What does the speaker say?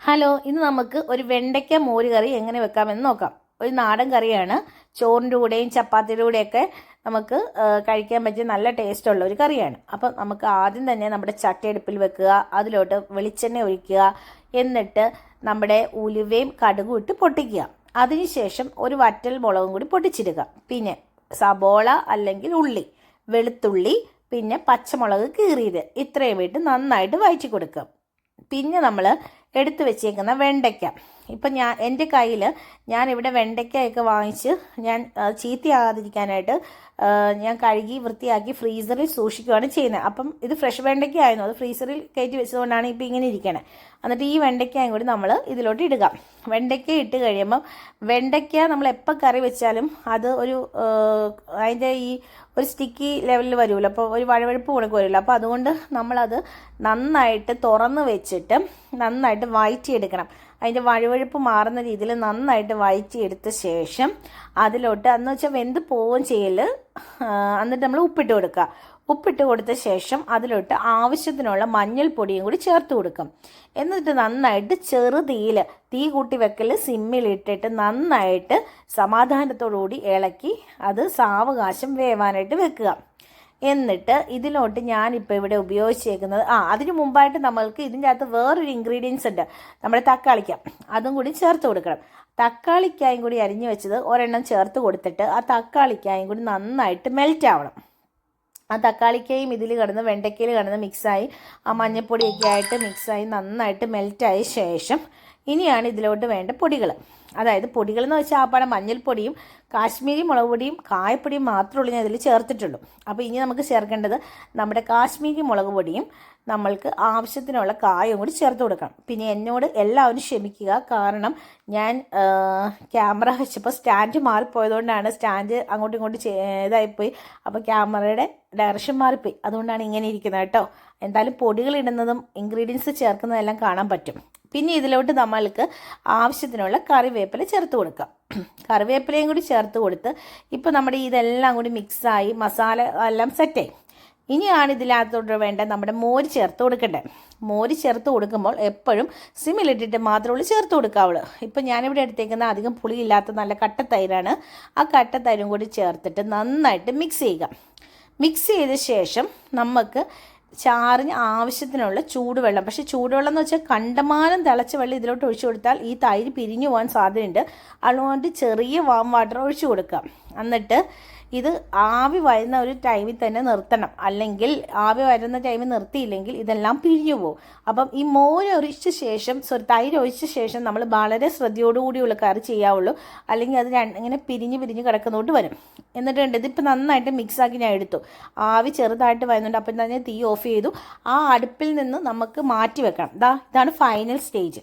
Hello, ഇന്ന് നമുക്ക് ഒരു വെണ്ടയ്ക്ക മോര് കറി എങ്ങനെ വെക്കാമെന്ന് നോക്കാം. ഒരു നാടൻ കറിയാണ്. ചോറിൻ്റെ കൂടെയും ചപ്പാത്തിയുടെ കൂടെയൊക്കെ നമുക്ക് കഴിക്കാൻ പറ്റിയ നല്ല ടേസ്റ്റുള്ള ഒരു കറിയാണ്. അപ്പം നമുക്ക് ആദ്യം തന്നെ നമ്മുടെ ചട്ടിയടുപ്പിൽ വെക്കുക, അതിലോട്ട് വെളിച്ചെണ്ണ ഒഴിക്കുക, എന്നിട്ട് നമ്മുടെ ഉലുവയും കടുകും ഇട്ട് പൊട്ടിക്കുക. അതിനുശേഷം ഒരു വറ്റൽ മുളകും കൂടി പൊട്ടിച്ചിടുക. പിന്നെ സബോള അല്ലെങ്കിൽ ഉള്ളി, വെളുത്തുള്ളി, പിന്നെ പച്ചമുളക് കീറിയത്, ഇത്രയും ഇട്ട് നന്നായിട്ട് വഴറ്റി കൊടുക്കുക. പിന്നെ നമ്മൾ എടുത്തു വെച്ചേക്കുന്ന വെണ്ടയ്ക്ക, ഇപ്പം എൻ്റെ കയ്യിൽ ഞാനിവിടെ വെണ്ടയ്ക്കയൊക്കെ വാങ്ങിച്ച് ഞാൻ ചീത്തയാകാതിരിക്കാനായിട്ട് ഞാൻ കഴുകി വൃത്തിയാക്കി ഫ്രീസറിൽ സൂക്ഷിക്കുകയാണ് ചെയ്യുന്നത്. അപ്പം ഇത് ഫ്രഷ് വെണ്ടയ്ക്ക ആയിരുന്നു, അത് ഫ്രീസറിൽ കയറ്റി വെച്ചതുകൊണ്ടാണ് ഇപ്പോൾ ഇങ്ങനെ ഇരിക്കണേ. എന്നിട്ട് ഈ വെണ്ടയ്ക്കയും കൂടി നമ്മൾ ഇതിലോട്ട് ഇടുക. വെണ്ടയ്ക്ക ഇട്ട് കഴിയുമ്പം വെണ്ടയ്ക്ക നമ്മൾ എപ്പോൾ കറി വെച്ചാലും അത് അതിൻ്റെ ഈ ഒരു സ്റ്റിക്കി ലെവലിൽ വരുമല്ലോ, അപ്പോൾ ഒരു വഴവഴുപ്പ് കണക്ക് വരുമല്ലോ. അപ്പോൾ അതുകൊണ്ട് നമ്മളത് നന്നായിട്ട് തുറന്ന് വെച്ചിട്ട് നന്നായിട്ട് വഴറ്റിയെടുക്കണം. അതിൻ്റെ വഴുവഴുപ്പ് മാറുന്ന രീതിയിൽ നന്നായിട്ട് വഴറ്റിയെടുത്ത ശേഷം അതിലോട്ട് എന്ന് വെച്ചാൽ വെന്ത് പോവുകയും ചെയ്യൽ. എന്നിട്ട് നമ്മൾ ഉപ്പിട്ട് കൊടുക്കുക. ഉപ്പിട്ട് കൊടുത്ത ശേഷം അതിലോട്ട് ആവശ്യത്തിനുള്ള മഞ്ഞൾപ്പൊടിയും കൂടി ചേർത്ത് കൊടുക്കും. എന്നിട്ട് നന്നായിട്ട് ചെറുതീയിൽ, തീ കൂട്ടി വെക്കൽ സിമ്മിലിട്ടിട്ട് നന്നായിട്ട് സമാധാനത്തോടുകൂടി ഇളക്കി അത് സാവകാശം വേവാനായിട്ട് വെക്കുക. എന്നിട്ട് ഇതിലോട്ട് ഞാനിപ്പോൾ ഇവിടെ ഉപയോഗിച്ചേക്കുന്നത് അതിന് മുമ്പായിട്ട് നമ്മൾക്ക് ഇതിൻ്റെ അകത്ത് വേറൊരു ഇൻഗ്രീഡിയൻസ് ഉണ്ട്, നമ്മുടെ തക്കാളിക്ക, അതും കൂടി ചേർത്ത് കൊടുക്കണം. തക്കാളിക്കായും കൂടി അരിഞ്ഞു വെച്ചത് ഒരെണ്ണം ചേർത്ത് കൊടുത്തിട്ട് ആ തക്കാളിക്കായും കൂടി നന്നായിട്ട് മെൽറ്റ് ആവണം. ആ തക്കാളിക്കയും ഇതിൽ കിടന്ന് വെണ്ടയ്ക്കയിൽ കിടന്ന് മിക്സായി ആ മഞ്ഞൾപ്പൊടിയൊക്കെ ആയിട്ട് മിക്സായി നന്നായിട്ട് മെൽറ്റായ ശേഷം ഇനിയാണ് ഇതിലോട്ട് വേണ്ട പൊടികൾ. അതായത് പൊടികൾ എന്ന് വെച്ചാൽ ആപ്പാടെ മഞ്ഞൾപ്പൊടിയും കാശ്മീരി മുളക് പൊടിയും കായപ്പൊടിയും മാത്രമേ ഉള്ളൂ ഞാൻ ഇതിൽ ചേർത്തിട്ടുള്ളൂ. അപ്പോൾ ഇനി നമുക്ക് ചേർക്കേണ്ടത് നമ്മുടെ കാശ്മീരി മുളക് പൊടിയും നമ്മൾക്ക് ആവശ്യത്തിനുള്ള കായും കൂടി ചേർത്ത് കൊടുക്കണം. പിന്നെ എന്നോട് എല്ലാവരും ക്ഷമിക്കുക, കാരണം ഞാൻ ക്യാമറ വെച്ചപ്പോൾ സ്റ്റാൻഡ് മാറിപ്പോയതുകൊണ്ടാണ്, സ്റ്റാൻഡ് അങ്ങോട്ടും ഇങ്ങോട്ടും ഇതായിപ്പോയി, അപ്പോൾ ക്യാമറയുടെ ഡയറക്ഷൻ മാറിപ്പോയി, അതുകൊണ്ടാണ് ഇങ്ങനെ ഇരിക്കുന്നത് കേട്ടോ. എന്തായാലും പൊടികൾ ഇടുന്നതും ഇൻഗ്രീഡിയൻസ് ചേർക്കുന്നതെല്ലാം കാണാൻ പറ്റും. പിന്നെ ഇതിലോട്ട് നമ്മൾക്ക് ആവശ്യത്തിനുള്ള കറിവേപ്പില ചേർത്ത് കൊടുക്കാം. കറിവേപ്പിലയും കൂടി ചേർത്ത് കൊടുത്ത് ഇപ്പോൾ നമ്മുടെ ഇതെല്ലാം കൂടി മിക്സായി മസാല എല്ലാം സെറ്റായി. ഇനിയാണ് ഇതിനകത്തോട്ട് വേണ്ട നമ്മുടെ മോര് ചേർത്ത് കൊടുക്കേണ്ടത്. മോര് ചേർത്ത് കൊടുക്കുമ്പോൾ എപ്പോഴും സിമ്മിലിട്ടിട്ട് മാത്രമേ ചേർത്ത് കൊടുക്കാവുള്ളൂ. ഇപ്പോൾ ഞാനിവിടെ എടുത്തേക്കുന്ന അധികം പുളിയില്ലാത്ത നല്ല കട്ടത്തൈരാണ്. ആ കട്ടത്തൈരും കൂടി ചേർത്തിട്ട് നന്നായിട്ട് മിക്സ് ചെയ്യുക. മിക്സ് ചെയ്ത ശേഷം നമുക്ക് ചാറിന് ആവശ്യത്തിനുള്ള ചൂടുവെള്ളം, പക്ഷേ ചൂടുവെള്ളം എന്ന് വെച്ചാൽ കണ്ടമാനം തിളച്ച വെള്ളം ഇതിലോട്ട് ഒഴിച്ചു കൊടുത്താൽ ഈ തൈര് പിരിഞ്ഞു പോകാൻ സാധ്യതയുണ്ട്. അതുകൊണ്ട് ചെറിയ വാം വാട്ടർ ഒഴിച്ചു കൊടുക്കുക. എന്നിട്ട് ഇത് ആവി വരുന്ന ഒരു ടൈമിൽ തന്നെ നിർത്തണം, അല്ലെങ്കിൽ ആവി വരുന്ന ടൈമിൽ നിർത്തിയില്ലെങ്കിൽ ഇതെല്ലാം പിരിഞ്ഞു പോകും. അപ്പം ഈ മോര് ഒഴിച്ച ശേഷം തൈര് ഒഴിച്ച ശേഷം നമ്മൾ വളരെ ശ്രദ്ധയോടുകൂടിയുള്ള കറി ചെയ്യാവുള്ളൂ, അല്ലെങ്കിൽ അത് ഇങ്ങനെ പിരിഞ്ഞ് കിടക്കുന്നതുകൊണ്ട് വരും. എന്നിട്ട് ഇതിപ്പോൾ നന്നായിട്ട് മിക്സാക്കി ഞാൻ എടുത്തു. ആവി ചെറുതായിട്ട് വരുന്നുണ്ട്, അപ്പം തന്നെ തീ ഓഫ് ചെയ്തു. ആ അടുപ്പിൽ നിന്ന് നമുക്ക് മാറ്റി വെക്കണം. ഇതാണ് ഫൈനൽ സ്റ്റേജ്.